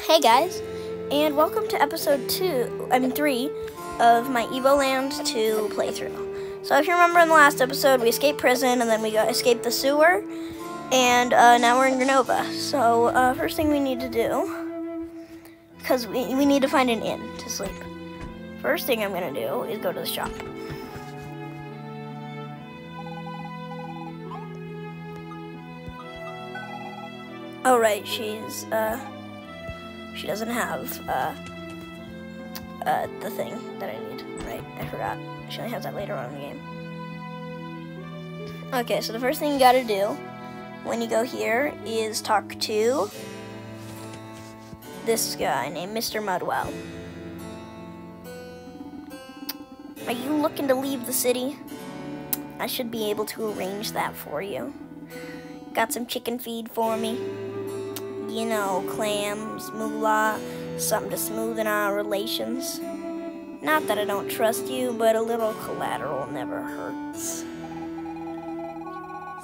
Hey guys, and welcome to episode 3 of my Evoland 2 playthrough. So if you remember in the last episode, we escaped prison and then we escaped the sewer, and now we're in Granova. So first thing we need to do, because we need to find an inn to sleep. First thing I'm going to do is go to the shop. Oh right, she doesn't have the thing that I need, right? I forgot. She only has that later on in the game. Okay, so the first thing you gotta do when you go here is talk to this guy named Mr. Mudwell. Are you looking to leave the city? I should be able to arrange that for you. Got some chicken feed for me? You know, clams, moolah, something to smoothen our relations. Not that I don't trust you, but a little collateral never hurts.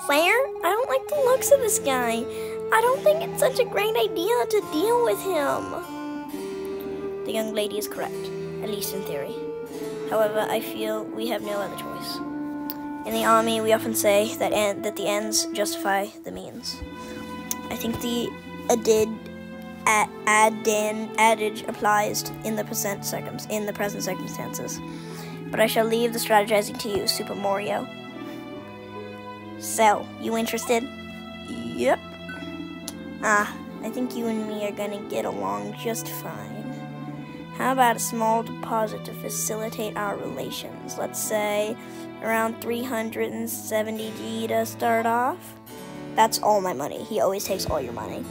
Slayer, I don't like the looks of this guy. I don't think it's such a great idea to deal with him. The young lady is correct, at least in theory. However, I feel we have no other choice. In the army, we often say that the ends justify the means. I think the adage applies in the present circumstances. But I shall leave the strategizing to you, Super Mario. So, you interested? Yep. I think you and me are gonna get along just fine. How about a small deposit to facilitate our relations? Let's say around 370 G to start off. That's all my money. He always takes all your money.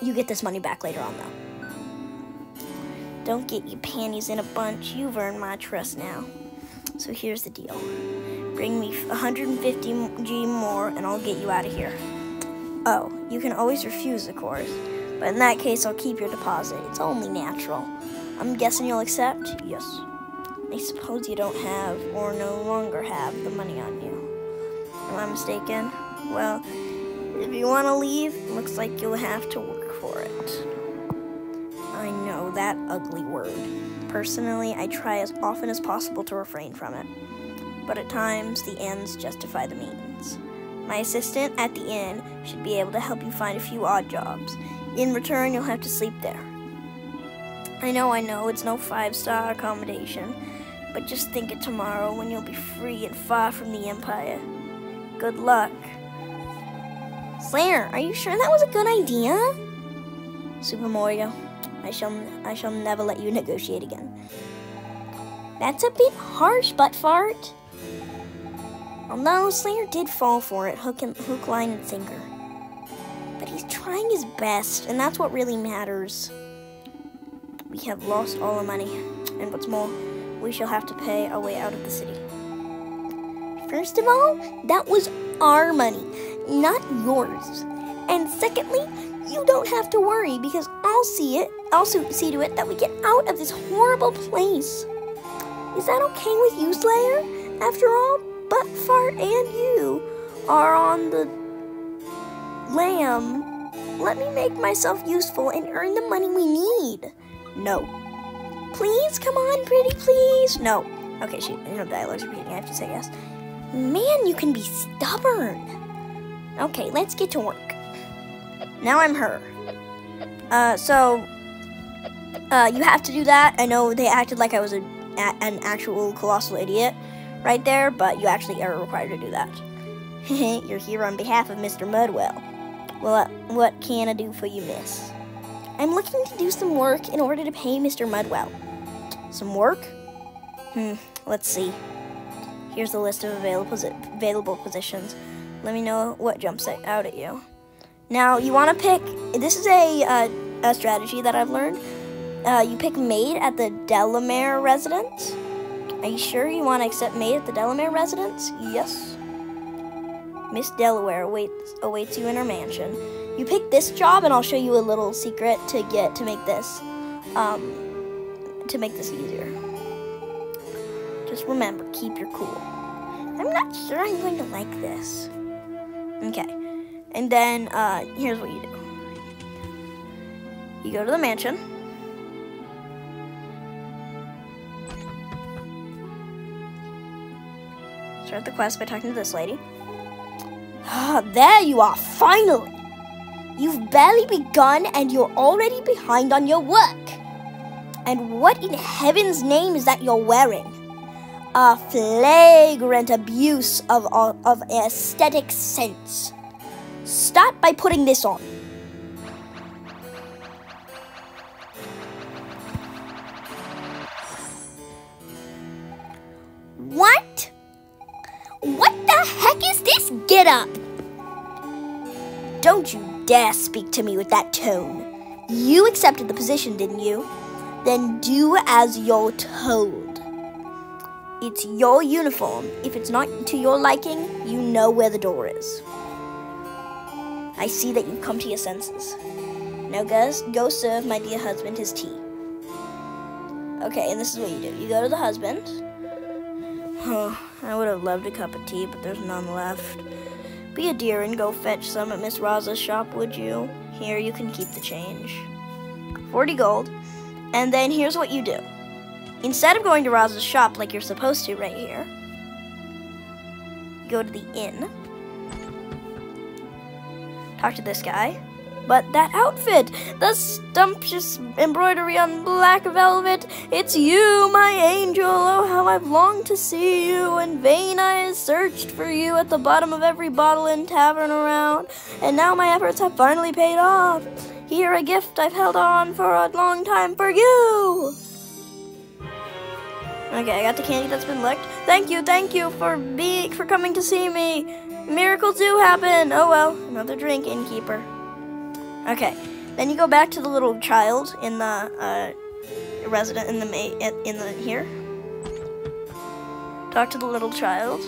You get this money back later on, though. Don't get your panties in a bunch. You've earned my trust now. So here's the deal. Bring me 150 G more, and I'll get you out of here. Oh, you can always refuse, of course. But in that case, I'll keep your deposit. It's only natural. I'm guessing you'll accept? Yes. I suppose you don't have, or no longer have, the money on you. Am I mistaken? Well, if you want to leave, it looks like you'll have to work for it. I know that ugly word. Personally, I try as often as possible to refrain from it. But at times, the ends justify the means. My assistant at the inn should be able to help you find a few odd jobs. In return, you'll have to sleep there. I know, it's no 5-star accommodation, but just think it tomorrow when you'll be free and far from the Empire. Good luck. Slayer, are you sure that was a good idea? Super Mario, I shall never let you negotiate again. That's a bit harsh, butt fart. Although Slayer did fall for it, hook, line, and sinker. But he's trying his best, and that's what really matters. We have lost all our money, and what's more, we shall have to pay our way out of the city. First of all, that was our money, not yours. And secondly, you don't have to worry because I'll see to it that we get out of this horrible place. Is that okay with you, Slayer? After all, Butt Fart and you are on the lam. Let me make myself useful and earn the money we need. No. Please, come on, pretty please. No. Okay, dialogue's repeating. I have to say yes. Man, you can be stubborn. Okay, let's get to work. Now I'm her. You have to do that. I know they acted like I was an actual colossal idiot right there, but you actually are required to do that. You're here on behalf of Mr. Mudwell. Well, what can I do for you, miss? I'm looking to do some work in order to pay Mr. Mudwell. Some work? Let's see. Here's the list of available positions. Let me know what jumps out at you. Now, you want to pick... This is a strategy that I've learned. You pick maid at the Delamere residence. Are you sure you want to accept maid at the Delamere residence? Yes. Miss Delaware awaits you in her mansion. You pick this job, and I'll show you a little secret to make this easier. Just remember, keep your cool. I'm not sure I'm going to like this. Okay, and then here's what you do. You go to the mansion. Start the quest by talking to this lady. Ah, there you are, finally! You've barely begun and you're already behind on your work. And what in heaven's name is that you're wearing? A flagrant abuse of aesthetic sense. Start by putting this on. What? What the heck is this get-up? Don't you dare speak to me with that tone. You accepted the position, didn't you? Then do as you're told. It's your uniform. If it's not to your liking, you know where the door is. I see that you've come to your senses. Now go serve my dear husband his tea. Okay, and this is what you do. You go to the husband. Oh, I would have loved a cup of tea, but there's none left. Be a dear and go fetch some at Miss Raza's shop, would you? Here, you can keep the change. 40 gold. And then here's what you do. Instead of going to Raza's shop like you're supposed to right here, you go to the inn. Talk to this guy. But that outfit, the sumptuous embroidery on black velvet, it's you, my angel. Oh, how I've longed to see you. In vain I searched for you at the bottom of every bottle and tavern around. And now my efforts have finally paid off. Here a gift I've held on for a long time for you. Okay, I got the candy that's been licked. Thank you for coming to see me. Miracles do happen. Oh well, another drink, innkeeper. Okay, then you go back to the little child in the resident in the here. Talk to the little child.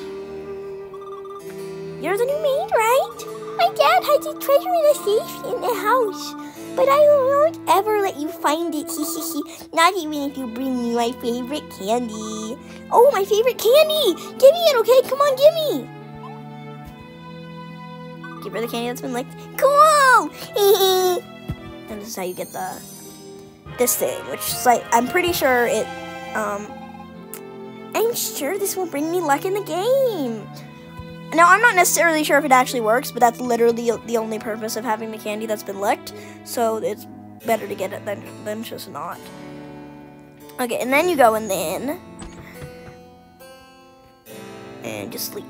You're the new maid, right? My dad hides a treasure in a safe in the house, but I won't ever let you find it. Not even if you bring me my favorite candy. Oh, my favorite candy! Give me it, okay? Come on, give me. Give her the candy that's been licked. Cool! And this is how you get this thing, which is like, I'm pretty sure it, I'm sure this will bring me luck in the game. Now, I'm not necessarily sure if it actually works, but that's literally the only purpose of having the candy that's been licked, so it's better to get it than just not. Okay, and then you go in the inn, and just sleep.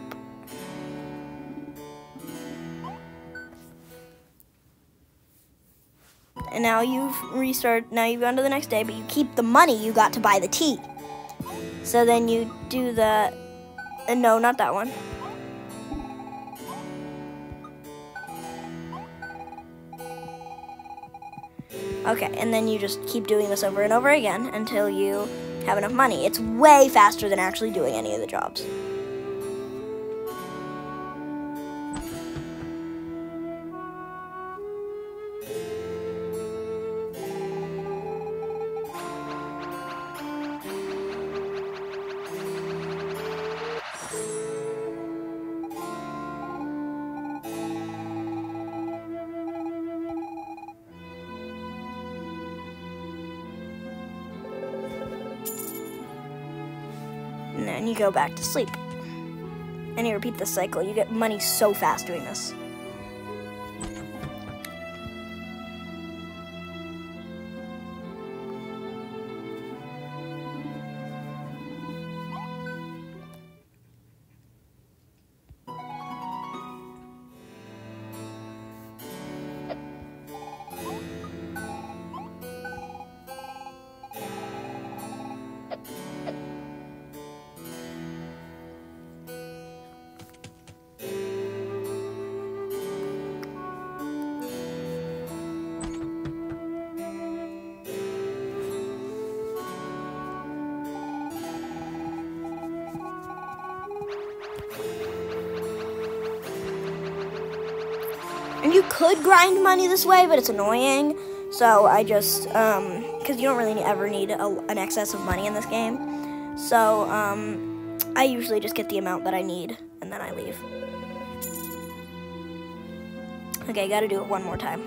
And now you've gone to the next day, but you keep the money you got to buy the tea. So then you do the, no, not that one. Okay, and then you just keep doing this over and over again until you have enough money. It's way faster than actually doing any of the jobs. And then you go back to sleep. And you repeat the cycle. You get money so fast doing this. And you could grind money this way, but it's annoying. So I just, because you don't really ever need an excess of money in this game. So I usually just get the amount that I need, and then I leave. Okay, gotta do it one more time.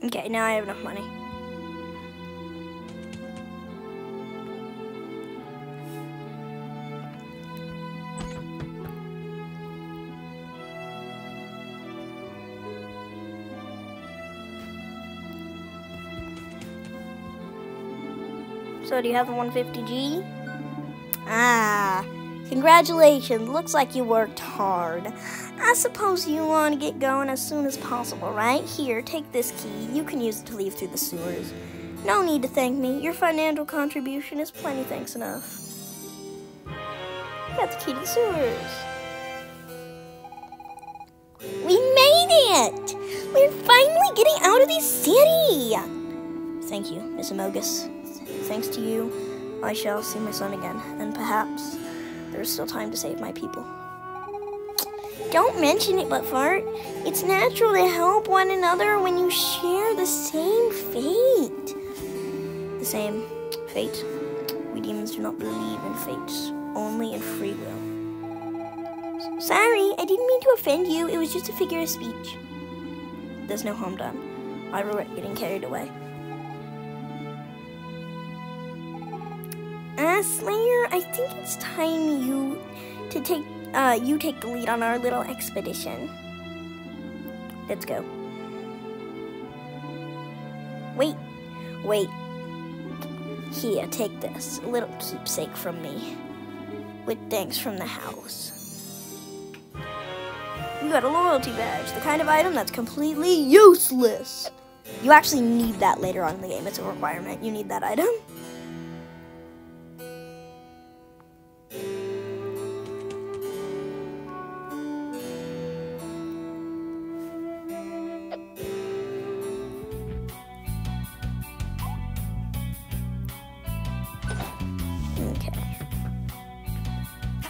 Okay, now I have enough money. So do you have the 150G? Ah, congratulations. Looks like you worked hard. I suppose you want to get going as soon as possible, right? Here, take this key. You can use it to leave through the sewers. No need to thank me. Your financial contribution is plenty thanks enough. Got the key to the sewers. We made it! We're finally getting out of this city! Thank you, Miss Amogus. Thanks to you, I shall see my son again, and perhaps there's still time to save my people. Don't mention it, but Fart, it's natural to help one another when you share the same fate. The same fate? We demons do not believe in fate, only in free will. Sorry, I didn't mean to offend you. It was just a figure of speech. There's no harm done. I regret getting carried away. Slayer, I think it's time you take the lead on our little expedition. Let's go. Wait. Here, take this. A little keepsake from me. With thanks from the house. You got a loyalty badge, the kind of item that's completely useless. You actually need that later on in the game. It's a requirement. You need that item.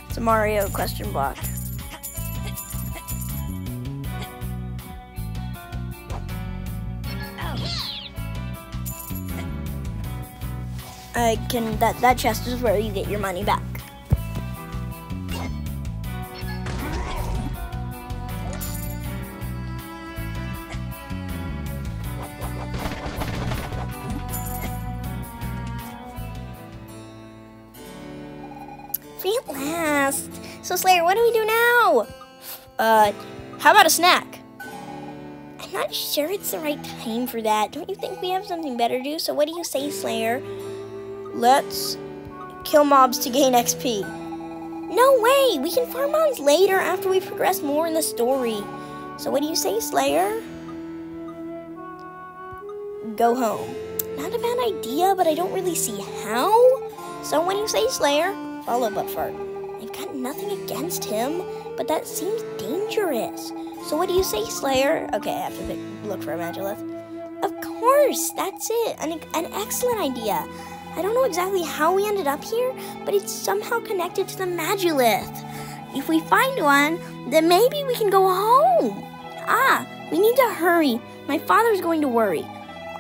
It's a Mario question block. That chest is where you get your money back. At last. So Slayer, what do we do now? How about a snack? I'm not sure it's the right time for that. Don't you think we have something better to do? So what do you say, Slayer? Let's kill mobs to gain XP. No way! We can farm mobs later after we progress more in the story. So what do you say, Slayer? Go home. Not a bad idea, but I don't really see how. So what do you say, Slayer? Follow Buttfart. I've got nothing against him, but that seems dangerous. So what do you say, Slayer? Okay, I have to look for a Magilith. Of course, that's it. An excellent idea. I don't know exactly how we ended up here, but it's somehow connected to the Magilith. If we find one, then maybe we can go home. Ah, we need to hurry. My father's going to worry.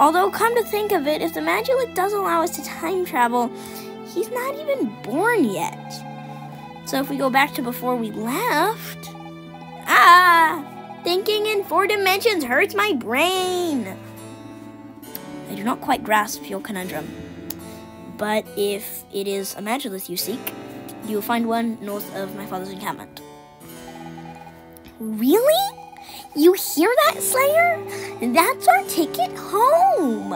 Although, come to think of it, if the Magilith does allow us to time travel, he's not even born yet. So if we go back to before we left... Ah! Thinking in 4 dimensions hurts my brain. I do not quite grasp your conundrum. But if it is a Magilith you seek, you will find one north of my father's encampment. Really? You hear that, Slayer? That's our ticket home.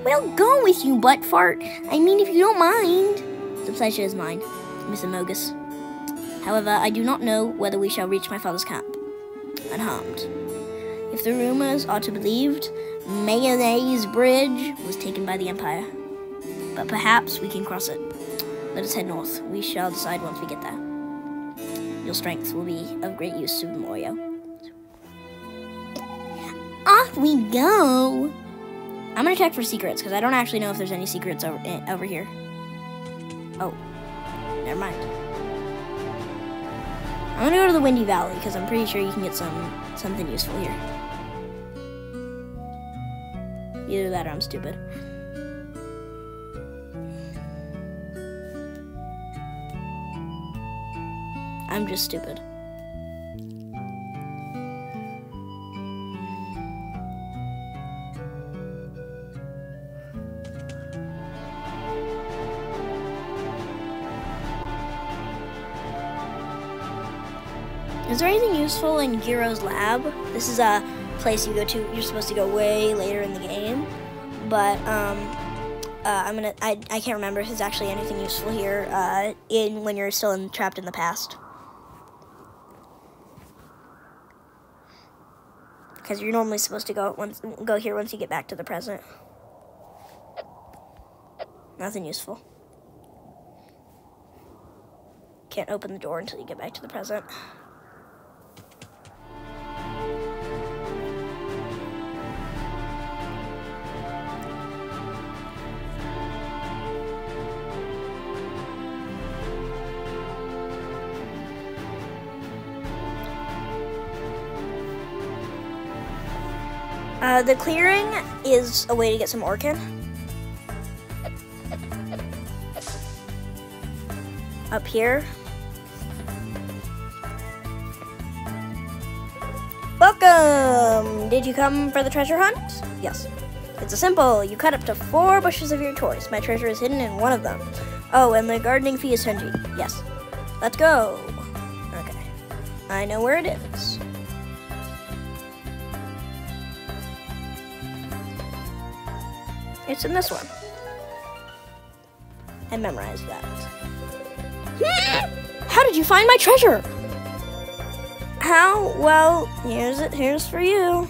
We'll go with you, Buttfart. I mean, if you don't mind. The pleasure is mine, Miss Amogus. However, I do not know whether we shall reach my father's camp unharmed. If the rumors are to be believed, Mayonnaise Bridge was taken by the Empire. But perhaps we can cross it. Let us head north. We shall decide once we get there. Your strength will be of great use to Morio. Off we go! I'm gonna check for secrets, because I don't actually know if there's any secrets over here. Oh, never mind. I'm gonna go to the Windy Valley, because I'm pretty sure you can get something useful here. Either that or I'm stupid. I'm just stupid. Is there anything useful in Giro's lab? This is a place you go to. You're supposed to go way later in the game, but I can't remember if there's actually anything useful here when you're still trapped in the past. Because you're normally supposed to go here once you get back to the present. Nothing useful. Can't open the door until you get back to the present. The clearing is a way to get some Orkin. Up here. Welcome! Did you come for the treasure hunt? Yes. It's a simple. You cut up to 4 bushes of your choice. My treasure is hidden in one of them. Oh, and the gardening fee is 10G. Yes. Let's go. Okay. I know where it is. It's in this one. I memorized that. How did you find my treasure? How? Well, here's for you.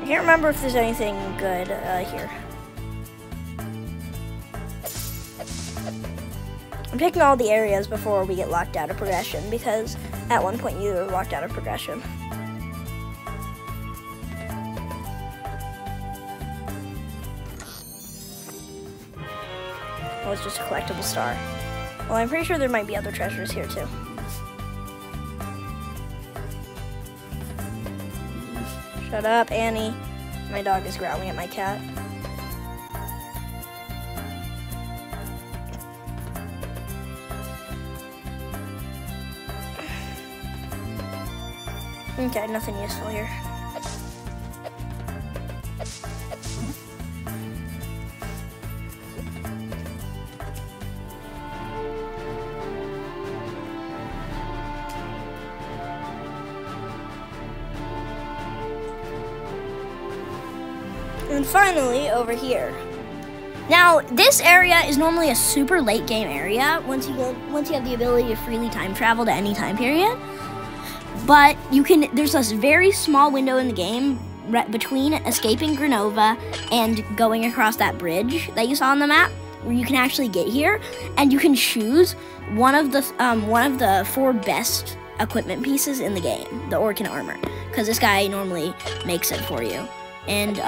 I can't remember if there's anything good here. I'm taking all the areas before we get locked out of progression, because at one point you were locked out of progression. Oh, it's just a collectible star. Well, I'm pretty sure there might be other treasures here too. Shut up, Annie. My dog is growling at my cat. Okay, nothing useful here. And finally, over here. Now, this area is normally a super late game area once you have the ability to freely time travel to any time period. But there's this very small window in the game right between escaping Granova and going across that bridge that you saw on the map, where you can actually get here, and you can choose one of the 4 best equipment pieces in the game, the Orkin armor, because this guy normally makes it for you, and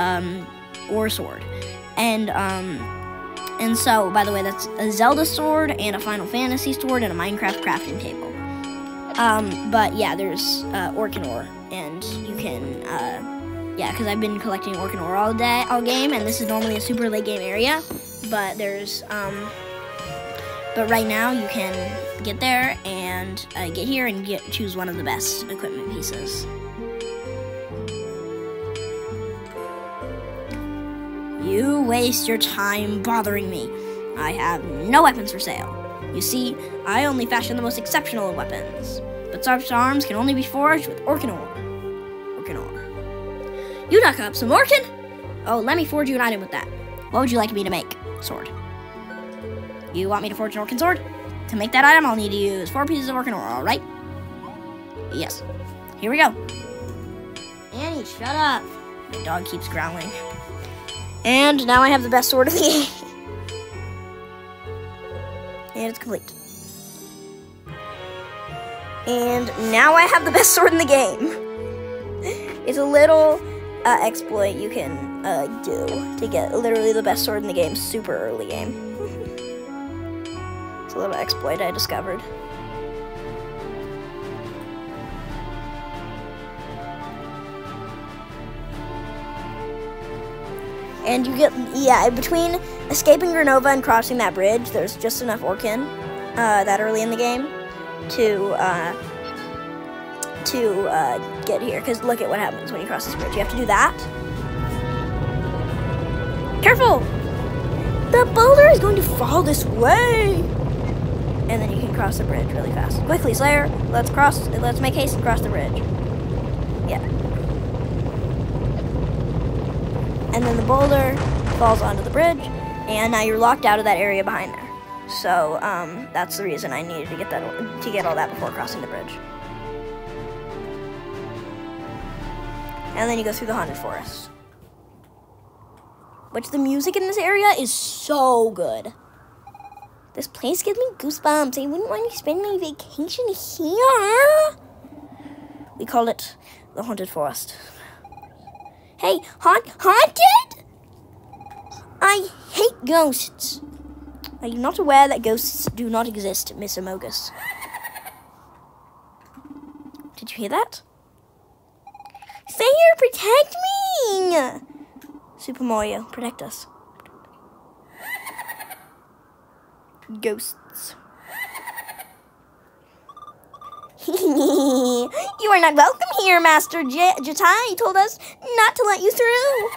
or sword, and so, by the way, that's a Zelda sword and a Final Fantasy sword and a Minecraft crafting table. But yeah, there's Orkin ore, and you can, yeah, because I've been collecting Orkin ore all game, and this is normally a super late game area, but there's, but right now you can get there and get here and choose one of the best equipment pieces. You waste your time bothering me. I have no weapons for sale. You see, I only fashion the most exceptional of weapons, but such arms can only be forged with Orkin ore. Orkin ore. You dug up some Orkin? Oh, let me forge you an item with that. What would you like me to make? Sword. You want me to forge an Orkin sword? To make that item, I'll need to use 4 pieces of Orkin ore, alright? Yes. Here we go. Annie, shut up. The dog keeps growling. And now I have the best sword of the game. And it's complete. And now I have the best sword in the game. It's a little exploit you can do to get literally the best sword in the game super early game. It's a little exploit I discovered. And you get, yeah, between escaping Granova and crossing that bridge, there's just enough Orkin that early in the game to to get here, because look at what happens when you cross this bridge. You have to do that. Careful! The boulder is going to fall this way! And then you can cross the bridge really fast. Quickly, Slayer, let's make haste and cross the bridge. Yeah. And then the boulder falls onto the bridge, and now you're locked out of that area behind there. So, that's the reason I needed to get all that before crossing the bridge. And then you go through the haunted forest. Which the music in this area is so good. This place gives me goosebumps. I wouldn't want to spend my vacation here. We call it the haunted forest. Hey, haunted? I hate ghosts. Are you not aware that ghosts do not exist, Miss Amogus? Did you hear that? Slayer, protect me! Super Mario, protect us. Ghosts. You are not welcome here, Master Jatai told us not to let you through.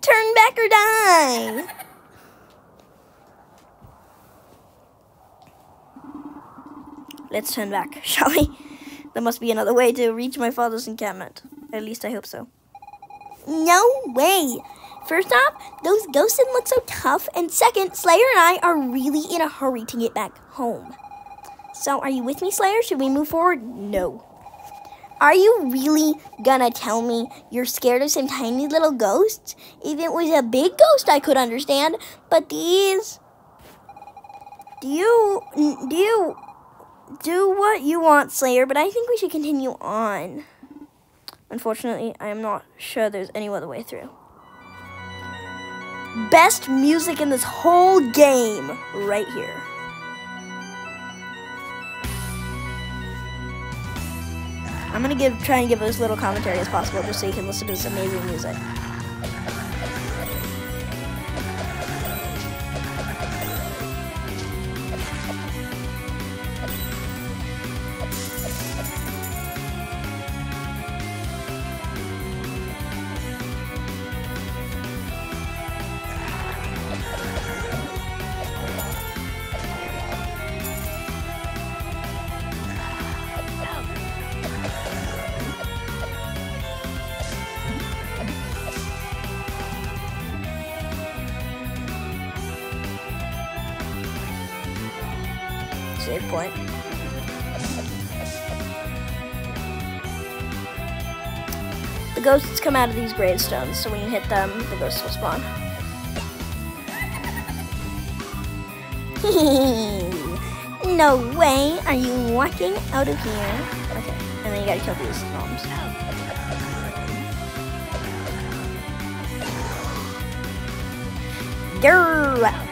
Turn back or die. Let's turn back, shall we? There must be another way to reach my father's encampment. At least I hope so. No way! First off, those ghosts didn't look so tough, and second, Slayer and I are really in a hurry to get back home. So, are you with me, Slayer? Should we move forward? No. Are you really gonna tell me you're scared of some tiny little ghosts? If it was a big ghost, I could understand, but these... Do you do what you want, Slayer, but I think we should continue on. Unfortunately, I am not sure there's any other way through. Best music in this whole game, right here. I'm gonna try and give as little commentary as possible just so you can listen to this amazing music. Save point. The ghosts come out of these gravestones, so when you hit them, the ghosts will spawn. No way! Are you walking out of here? Okay, and then you gotta kill these gnomes. Grrr!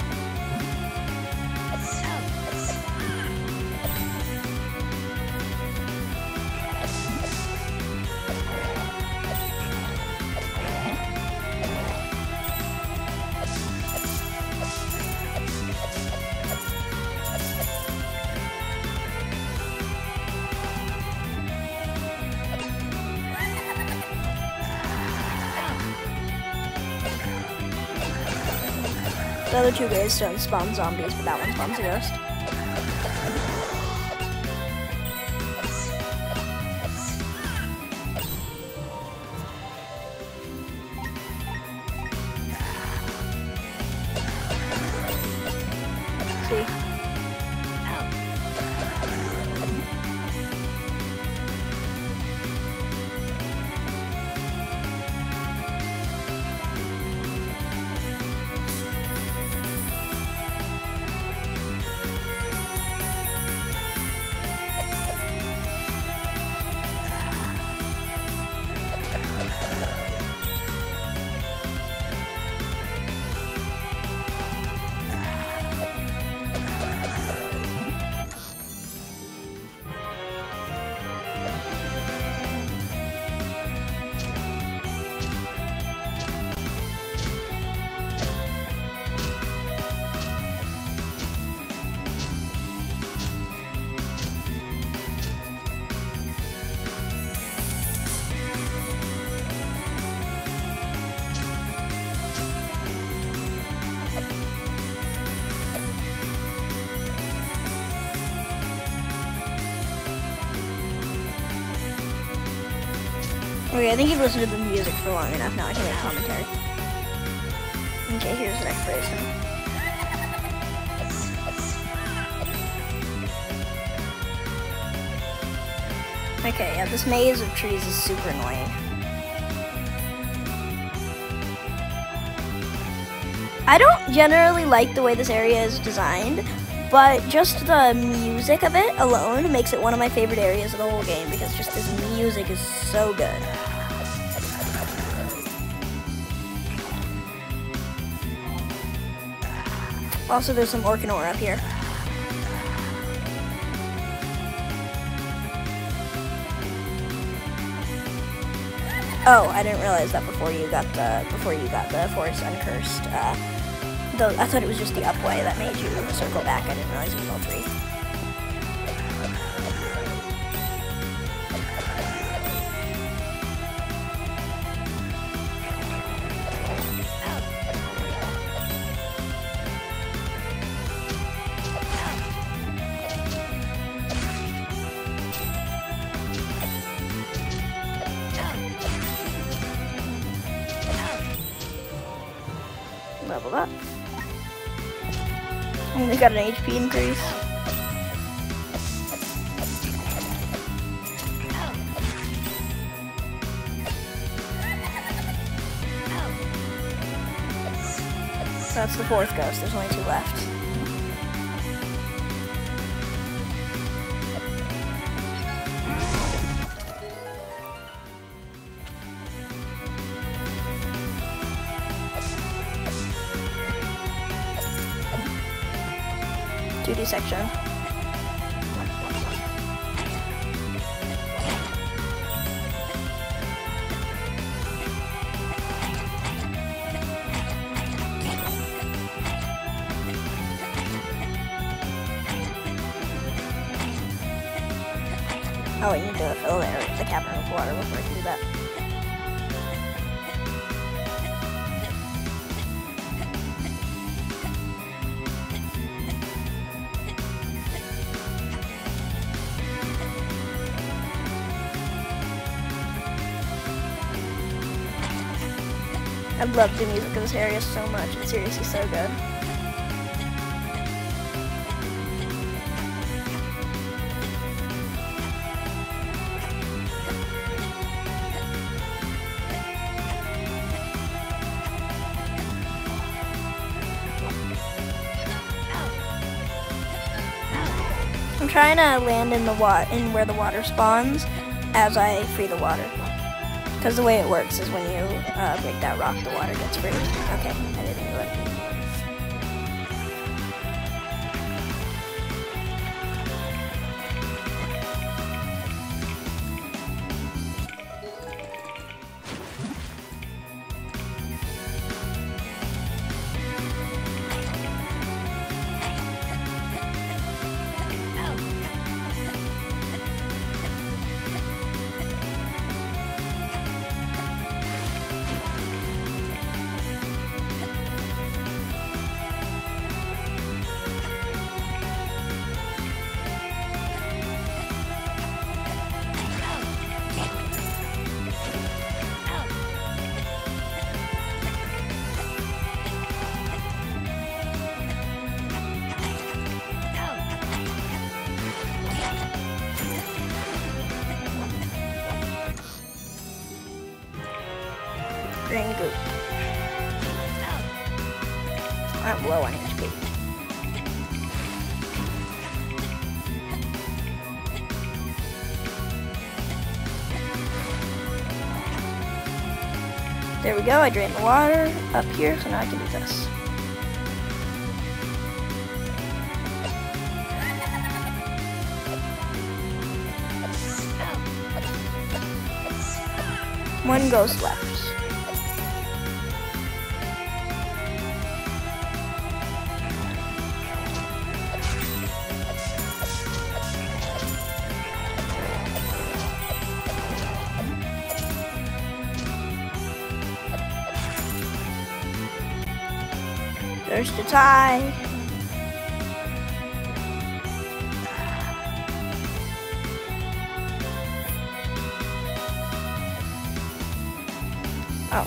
The other two gravestones spawn zombies, but that one spawns a ghost. See? Okay, I think you've listened to the music for long enough. Now I can make commentary. Okay, here's the next phrase. Okay, yeah, this maze of trees is super annoying. I don't generally like the way this area is designed, but just the music of it alone makes it one of my favorite areas of the whole game because just this music is so good. Also, there's some orc and ore up here. Oh, I didn't realize that before you got the forest uncursed. I thought it was just the up way that made you circle back. I didn't realize it was all three. Leveled up. And they got an HP increase. That's the fourth ghost. There's only two left. Duty section. Oh, I need to fill the cavern with water before I can do that. I love the music of this area so much. It's seriously so good. I'm trying to land in where the water spawns as I free the water. Because the way it works is when you break that rock, the water gets free. Okay, I didn't do it. Green goop. I'm low on HP. There we go, I drained the water up here, so now I can do this. One ghost left. There's the tie. Oh.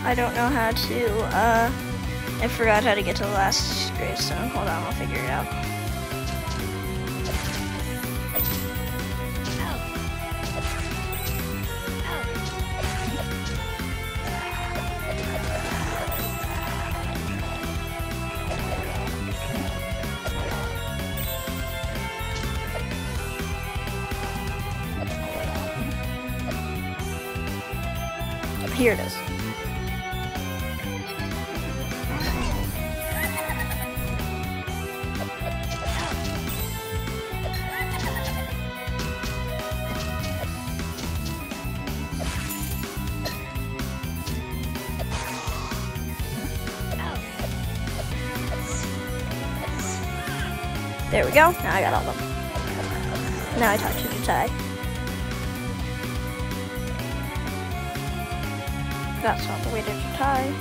I don't know how to, I forgot how to get to the last gravestone. Hold on, I'll figure it out. Here it is. There we go. Now I got all of them. Now I talk to the tie. That's not the way to tie.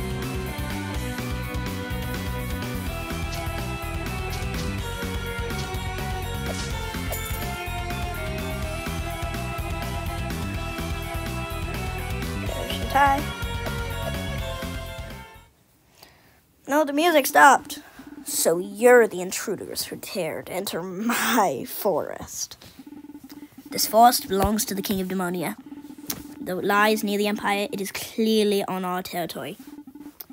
There's the tie. No, the music stopped. So you're the intruders who dared enter my forest. This forest belongs to the King of Demonia. Though it lies near the Empire, it is clearly on our territory.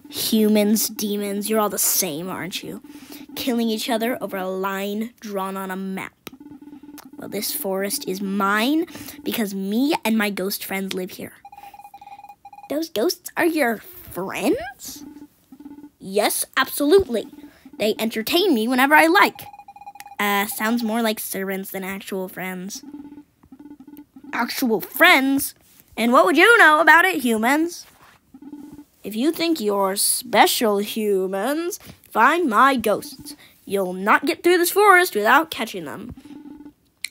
Humans, demons, you're all the same, aren't you? Killing each other over a line drawn on a map. Well, this forest is mine because me and my ghost friends live here. Those ghosts are your friends? Yes, absolutely. They entertain me whenever I like. Sounds more like servants than actual friends. Actual friends? And what would you know about it, humans? If you think you're special, humans, find my ghosts. You'll not get through this forest without catching them.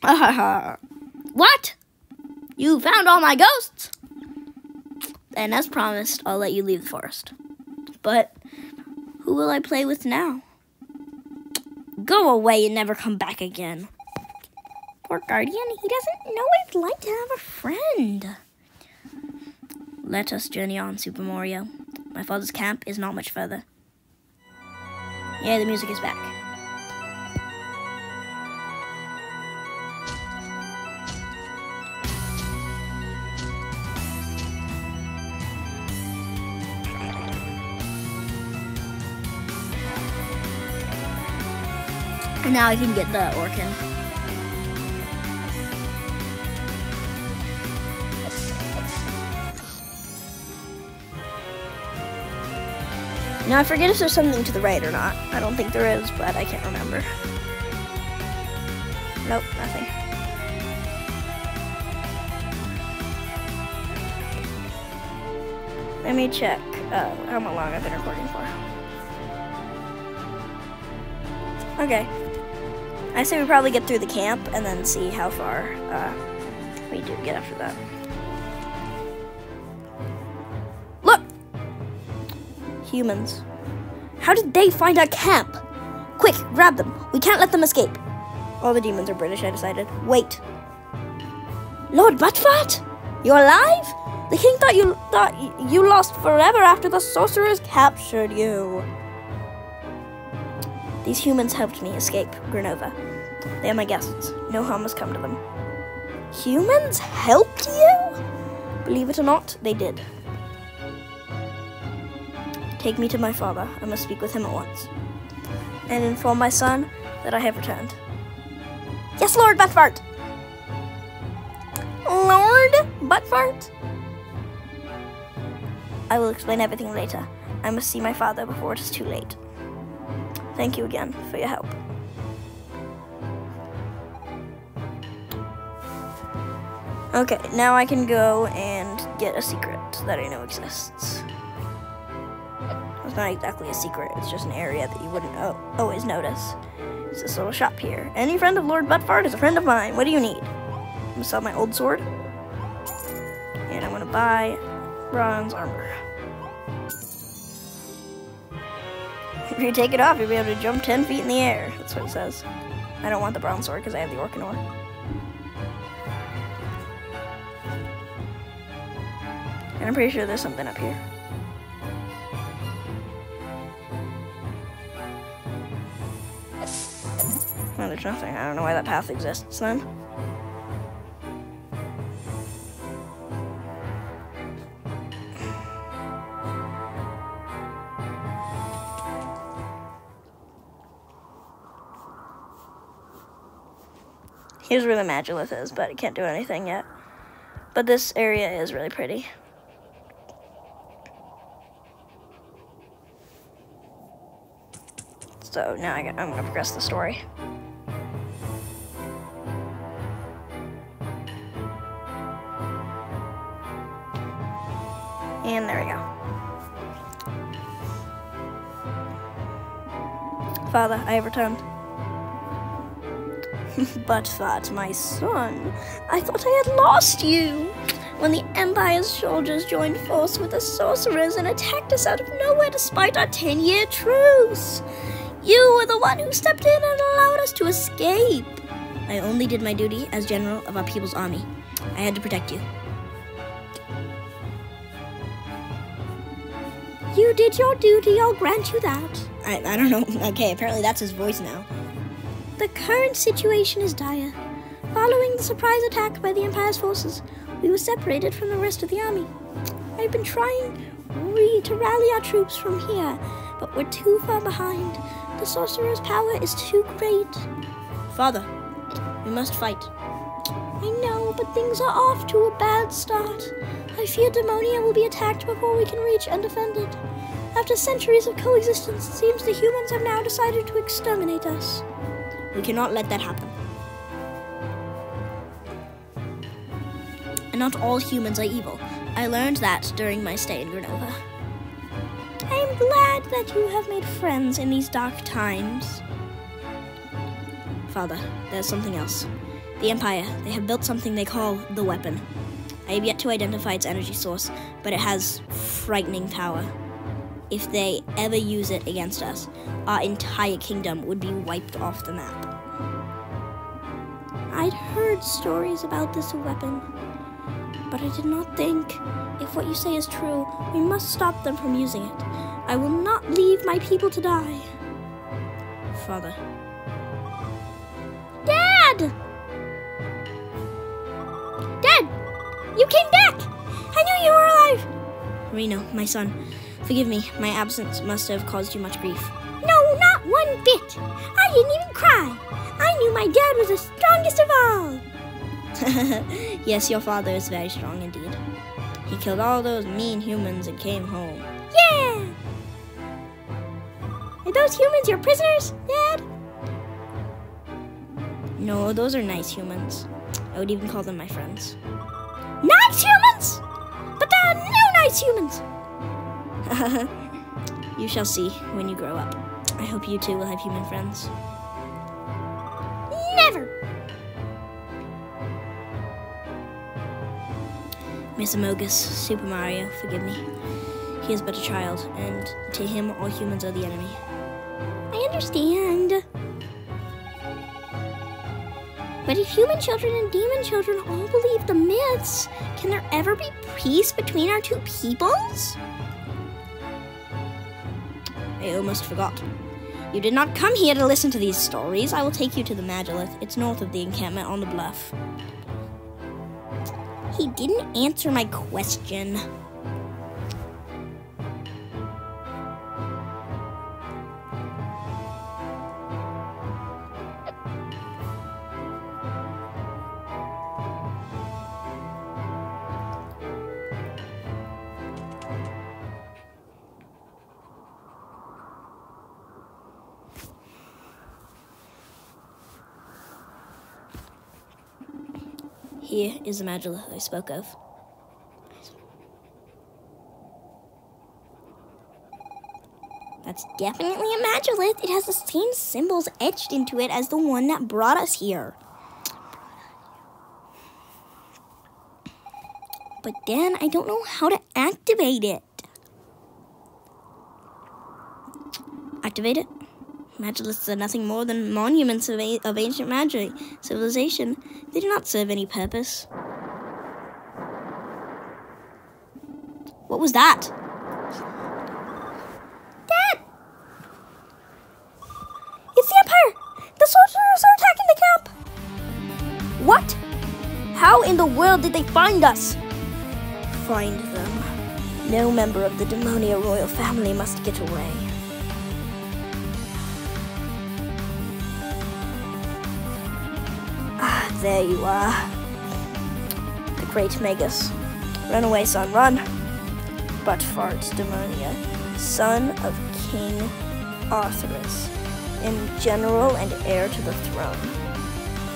What? You found all my ghosts? And as promised, I'll let you leave the forest. But who will I play with now? Go away and never come back again. Poor Guardian, he doesn't know what it's like to have a friend. Let us journey on, Super Mario. My father's camp is not much further. Yeah, the music is back. And now I can get the Orkin. Now I forget if there's something to the right or not. I don't think there is, but I can't remember. Nope, nothing. Let me check how long I've been recording for. Okay. I say we probably get through the camp and then see how far we do get after that. Look! Humans. How did they find our camp? Quick, grab them. We can't let them escape. All the demons are British, I decided. Wait. Lord Buttfart? You're alive? The king thought you lost forever after the sorcerers captured you. These humans helped me escape Granova. They are my guests. No harm has come to them. Humans helped you? Believe it or not, they did. Take me to my father. I must speak with him at once. And inform my son that I have returned. Yes, Lord Buttfart! Lord Buttfart? I will explain everything later. I must see my father before it is too late. Thank you again for your help. Okay, now I can go and get a secret that I know exists. It's not exactly a secret, it's just an area that you wouldn't always notice. It's this little shop here. Any friend of Lord Buttfart is a friend of mine. What do you need? I'm gonna sell my old sword. And I'm gonna buy bronze armor. If you take it off, you'll be able to jump 10 feet in the air. That's what it says. I don't want the bronze sword because I have the Orcanor. And I'm pretty sure there's something up here. No, there's nothing. I don't know why that path exists then. Here's where the Magilith is, but it can't do anything yet. But this area is really pretty. So now I'm going to progress the story. And there we go. Father, I have returned. But that, my son, I thought I had lost you. When the Empire's soldiers joined force with the sorcerers and attacked us out of nowhere despite our 10-year truce. You were the one who stepped in and allowed us to escape. I only did my duty as general of our people's army. I had to protect you. You did your duty, I'll grant you that. I don't know. Okay, apparently that's his voice now. The current situation is dire. Following the surprise attack by the Empire's forces, we were separated from the rest of the army. I've been trying to rally our troops from here, but we're too far behind. The sorcerer's power is too great. Father, we must fight. I know, but things are off to a bad start. I fear Demonia will be attacked before we can reach undefended. After centuries of coexistence, it seems the humans have now decided to exterminate us. We cannot let that happen. And not all humans are evil. I learned that during my stay in Granova. I am glad that you have made friends in these dark times. Father, there's something else. The Empire, they have built something they call the weapon. I have yet to identify its energy source, but it has frightening power. If they ever use it against us, our entire kingdom would be wiped off the map. I'd heard stories about this weapon, but I did not think, if what you say is true, we must stop them from using it. I will not leave my people to die. Father. Dad! Dad! You came back! I knew you were alive! Reno, my son, forgive me. My absence must have caused you much grief. No, not one bit. I didn't even cry. I knew my dad was the strongest of all. Yes, your father is very strong indeed. He killed all those mean humans and came home. Yeah! Are those humans your prisoners, Dad? No, those are nice humans. I would even call them my friends. Nice humans? But there are no nice humans! You shall see when you grow up. I hope you too will have human friends. Never! Miss Amogus, Super Mario, forgive me. He is but a child, and to him all humans are the enemy. I understand. But if human children and demon children all believe the myths, can there ever be peace between our two peoples? I almost forgot. You did not come here to listen to these stories. I will take you to the Magilith. It's north of the encampment on the bluff. He didn't answer my question. Here is the Magilith I spoke of. That's definitely a Magilith. It has the same symbols etched into it as the one that brought us here. But then I don't know how to activate it. Activate it. Magilists are nothing more than monuments of ancient magic civilization. They do not serve any purpose. What was that? Dad! It's the Empire! The soldiers are attacking the camp! What? How in the world did they find us? Find them. No member of the Demonia royal family must get away. Ah, there you are. The great Magus. Run away, son, run. But fart, Demonia, son of King Arthurus, and general and heir to the throne.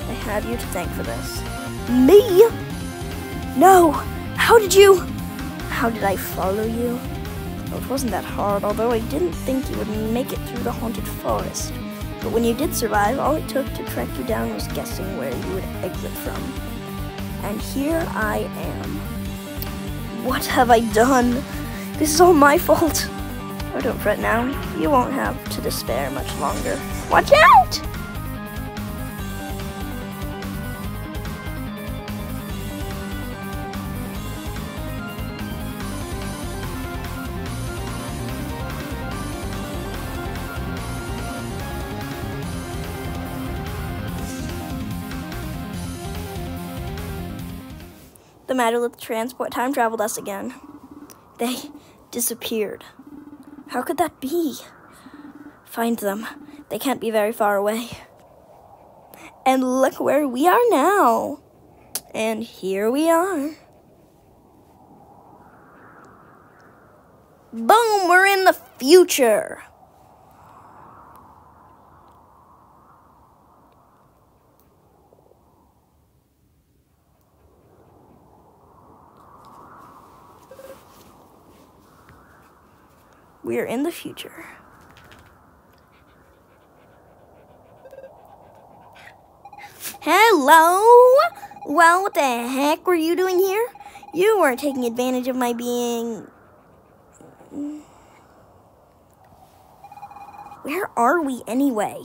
I have you to thank for this. Me? No! How did I follow you? Well, it wasn't that hard, although I didn't think you would make it through the haunted forest. But when you did survive, all it took to track you down was guessing where you would exit from. And here I am. What have I done? This is all my fault. Oh, don't fret now. You won't have to despair much longer. Watch out! The Magilith transport time traveled us again. They disappeared. How could that be? Find them. They can't be very far away. And look where we are now. And here we are. Boom, we're in the future. We're in the future. Hello? Well, what the heck were you doing here? You weren't taking advantage of my being... Where are we anyway?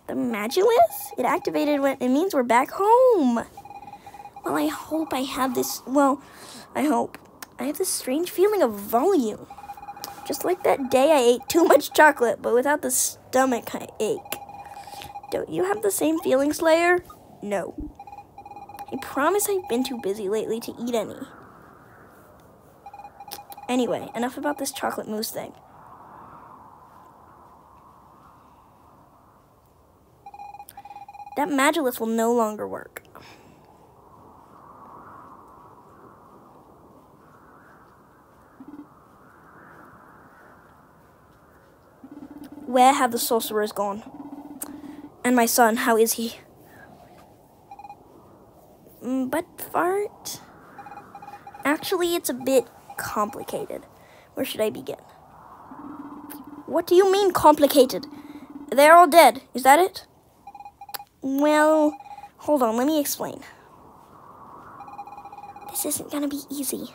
The Magilith? It activated when it means we're back home. Well, I hope I have this... Well, I hope. I have this strange feeling of volume. Just like that day I ate too much chocolate, but without the stomach ache. Don't you have the same feeling, Slayer? No. I promise I've been too busy lately to eat any. Anyway, enough about this chocolate mousse thing. That Magilith will no longer work. Where have the sorcerers gone? And my son, how is he? But fart? Actually, it's a bit complicated. Where should I begin? What do you mean complicated? They're all dead. Is that it? Well, hold on, let me explain. This isn't gonna be easy.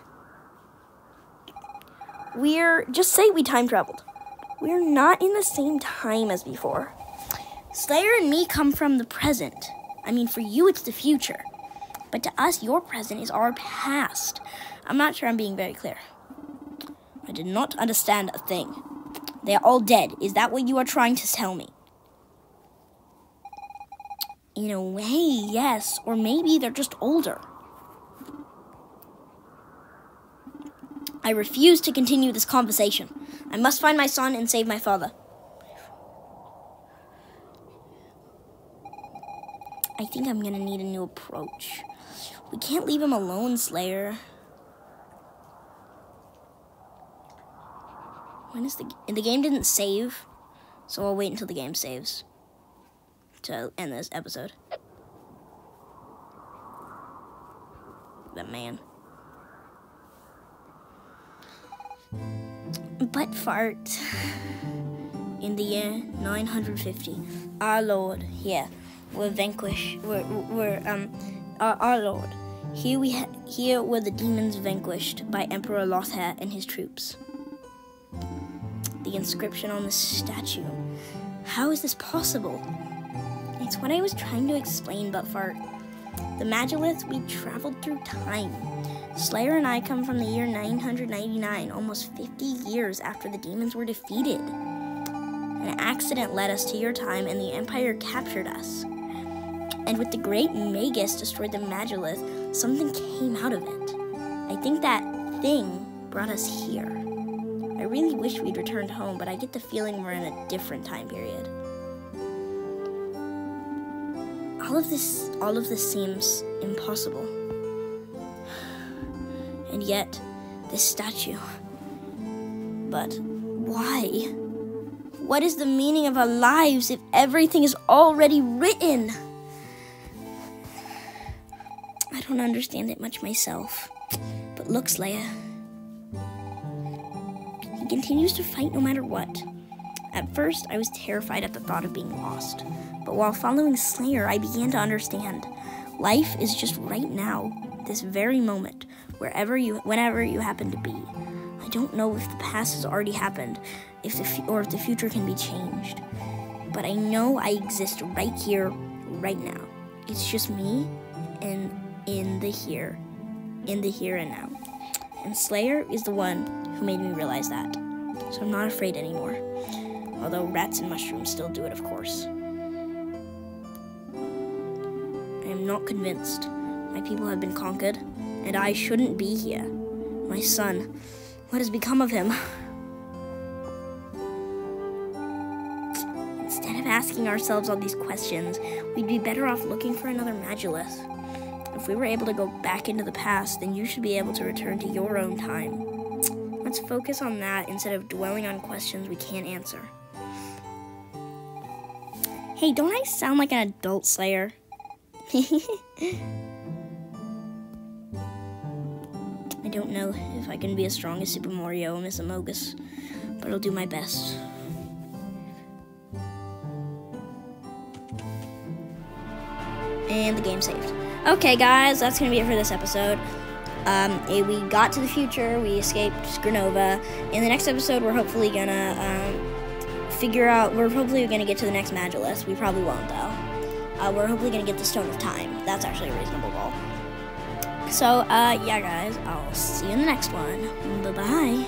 Just say we time traveled. We're not in the same time as before. Slayer and me come from the present. I mean, for you, it's the future. But to us, your present is our past. I'm not sure I'm being very clear. I did not understand a thing. They are all dead. Is that what you are trying to tell me? In a way, yes. Or maybe they're just older. I refuse to continue this conversation. I must find my son and save my father. I think I'm gonna need a new approach. We can't leave him alone, Slayer. The game didn't save, so I'll wait until the game saves to end this episode. That man. But fart. In the year 950, our Lord here were vanquished. Our Lord here were the demons vanquished by Emperor Lothair and his troops. The the inscription on this statue. How is this possible? It's what I was trying to explain, but for the Magilliths, we traveled through time. Slayer and I come from the year 999, almost 50 years after the demons were defeated. An accident led us to your time, and the Empire captured us. And with the great Magus destroyed the Magillith, something came out of it. I think that thing brought us here. I really wish we'd returned home, but I get the feeling we're in a different time period. All of this seems impossible. And yet, this statue. But why? What is the meaning of our lives if everything is already written? I don't understand it much myself. But look, Slayer. He continues to fight no matter what. At first, I was terrified at the thought of being lost. But while following Slayer, I began to understand. Life is just right now, this very moment, whenever you happen to be. I don't know if the past has already happened, or if the future can be changed. But I know I exist right here, right now. It's just me, and in the here and now. And Slayer is the one who made me realize that. So I'm not afraid anymore. Although rats and mushrooms still do it, of course. I am not convinced. My people have been conquered, and I shouldn't be here. My son, what has become of him? Instead of asking ourselves all these questions, we'd be better off looking for another Magillith. If we were able to go back into the past, then you should be able to return to your own time. Let's focus on that instead of dwelling on questions we can't answer. Hey, don't I sound like an adult, Slayer? I don't know if I can be as strong as Super Mario and Miss Amogus, but I'll do my best. And the game saved. Okay, guys, that's going to be it for this episode. We got to the future, we escaped Granova. In the next episode, we're hopefully going to we're hopefully going to get to the next Magillith. We probably won't, though. We're hopefully going to get the Stone of Time. That's actually a reasonable goal. So, yeah, guys, I'll see you in the next one. Bye-bye.